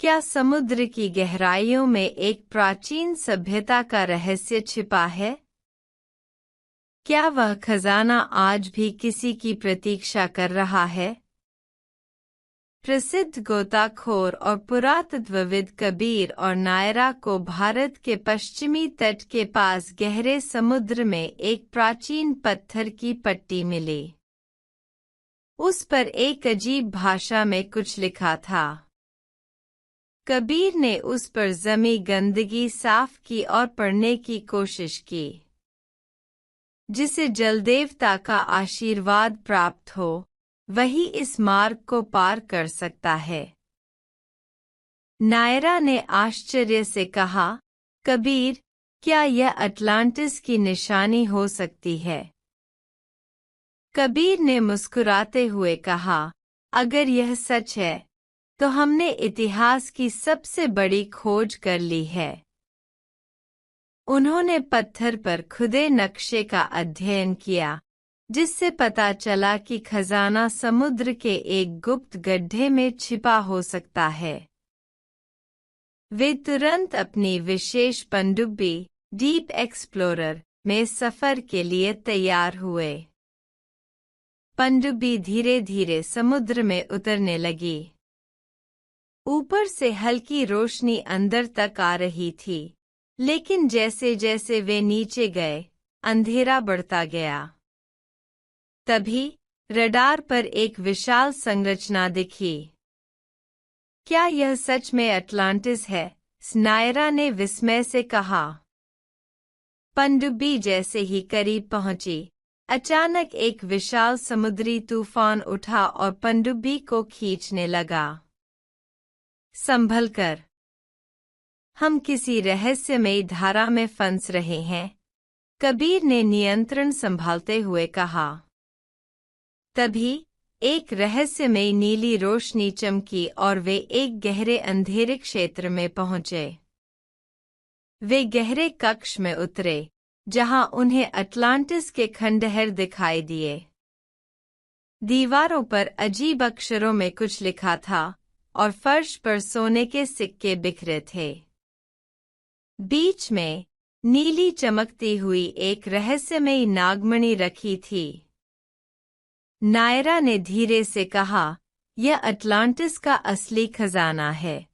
क्या समुद्र की गहराइयों में एक प्राचीन सभ्यता का रहस्य छिपा है? क्या वह खजाना आज भी किसी की प्रतीक्षा कर रहा है? प्रसिद्ध गोताखोर और पुरातत्वविद कबीर और नायरा को भारत के पश्चिमी तट के पास गहरे समुद्र में एक प्राचीन पत्थर की पट्टी मिली। उस पर एक अजीब भाषा में कुछ लिखा था। कबीर ने उस पर जमी गंदगी साफ की और पढ़ने की कोशिश की। जिसे जलदेवता का आशीर्वाद प्राप्त हो, वही इस मार्ग को पार कर सकता है। नायरा ने आश्चर्य से कहा, कबीर, क्या यह अटलांटिस की निशानी हो सकती है? कबीर ने मुस्कुराते हुए कहा, अगर यह सच है, तो हमने इतिहास की सबसे बड़ी खोज कर ली है। उन्होंने पत्थर पर खुदे नक्शे का अध्ययन किया, जिससे पता चला कि खजाना समुद्र के एक गुप्त गड्ढे में छिपा हो सकता है। वे तुरंत अपनी विशेष पनडुब्बी डीप एक्सप्लोरर में सफर के लिए तैयार हुए। पनडुब्बी धीरे धीरे समुद्र में उतरने लगी। ऊपर से हल्की रोशनी अंदर तक आ रही थी, लेकिन जैसे जैसे वे नीचे गए, अंधेरा बढ़ता गया। तभी रडार पर एक विशाल संरचना दिखी। क्या यह सच में अटलांटिस है? नायरा ने विस्मय से कहा। पनडुब्बी जैसे ही करीब पहुंची, अचानक एक विशाल समुद्री तूफान उठा और पनडुब्बी को खींचने लगा। संभल कर, हम किसी रहस्यमयी धारा में फंस रहे हैं, कबीर ने नियंत्रण संभालते हुए कहा। तभी एक रहस्यमयी नीली रोशनी चमकी और वे एक गहरे अंधेरे क्षेत्र में पहुंचे। वे गहरे कक्ष में उतरे, जहां उन्हें अटलांटिस के खंडहर दिखाई दिए। दीवारों पर अजीब अक्षरों में कुछ लिखा था और फर्श पर सोने के सिक्के बिखरे थे। बीच में नीली चमकती हुई एक रहस्यमयी नागमणि रखी थी। नायरा ने धीरे से कहा, यह अटलांटिस का असली खजाना है।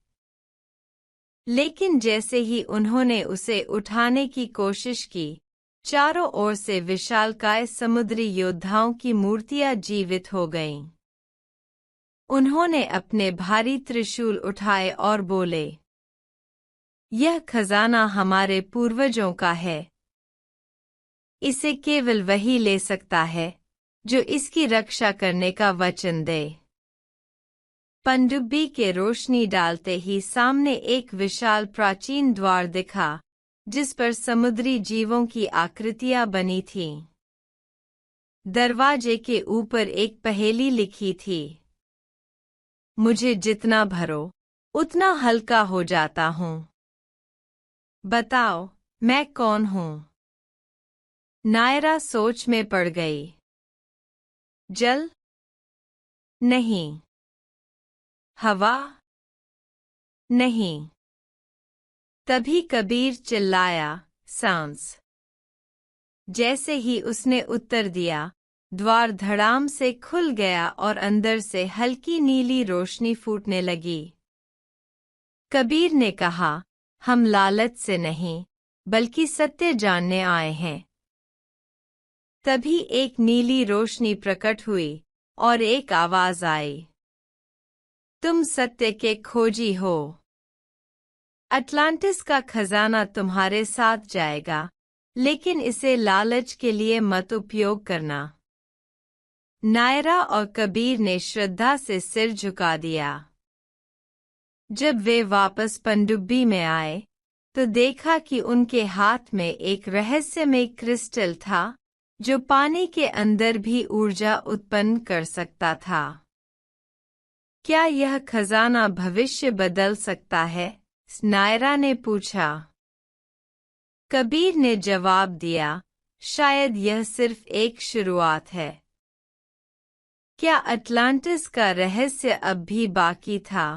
लेकिन जैसे ही उन्होंने उसे उठाने की कोशिश की, चारों ओर से विशालकाय समुद्री योद्धाओं की मूर्तियां जीवित हो गईं। उन्होंने अपने भारी त्रिशूल उठाए और बोले, यह खजाना हमारे पूर्वजों का है। इसे केवल वही ले सकता है जो इसकी रक्षा करने का वचन दे। पनडुब्बी के रोशनी डालते ही सामने एक विशाल प्राचीन द्वार दिखा, जिस पर समुद्री जीवों की आकृतियां बनी थीं। दरवाजे के ऊपर एक पहेली लिखी थी, मुझे जितना भरो, उतना हल्का हो जाता हूँ। बताओ, मैं कौन हूँ? नायरा सोच में पड़ गई। जल? नहीं। हवा? नहीं। तभी कबीर चिल्लाया, सांस। जैसे ही उसने उत्तर दिया, द्वार धड़ाम से खुल गया और अंदर से हल्की नीली रोशनी फूटने लगी। कबीर ने कहा, हम लालच से नहीं, बल्कि सत्य जानने आए हैं। तभी एक नीली रोशनी प्रकट हुई और एक आवाज आई, तुम सत्य के खोजी हो। अटलांटिस का खजाना तुम्हारे साथ जाएगा, लेकिन इसे लालच के लिए मत उपयोग करना। नायरा और कबीर ने श्रद्धा से सिर झुका दिया। जब वे वापस पनडुब्बी में आए, तो देखा कि उनके हाथ में एक रहस्यमय क्रिस्टल था, जो पानी के अंदर भी ऊर्जा उत्पन्न कर सकता था। क्या यह खजाना भविष्य बदल सकता है? नायरा ने पूछा। कबीर ने जवाब दिया, शायद यह सिर्फ एक शुरुआत है। क्या अटलांटिस का रहस्य अब भी बाकी था?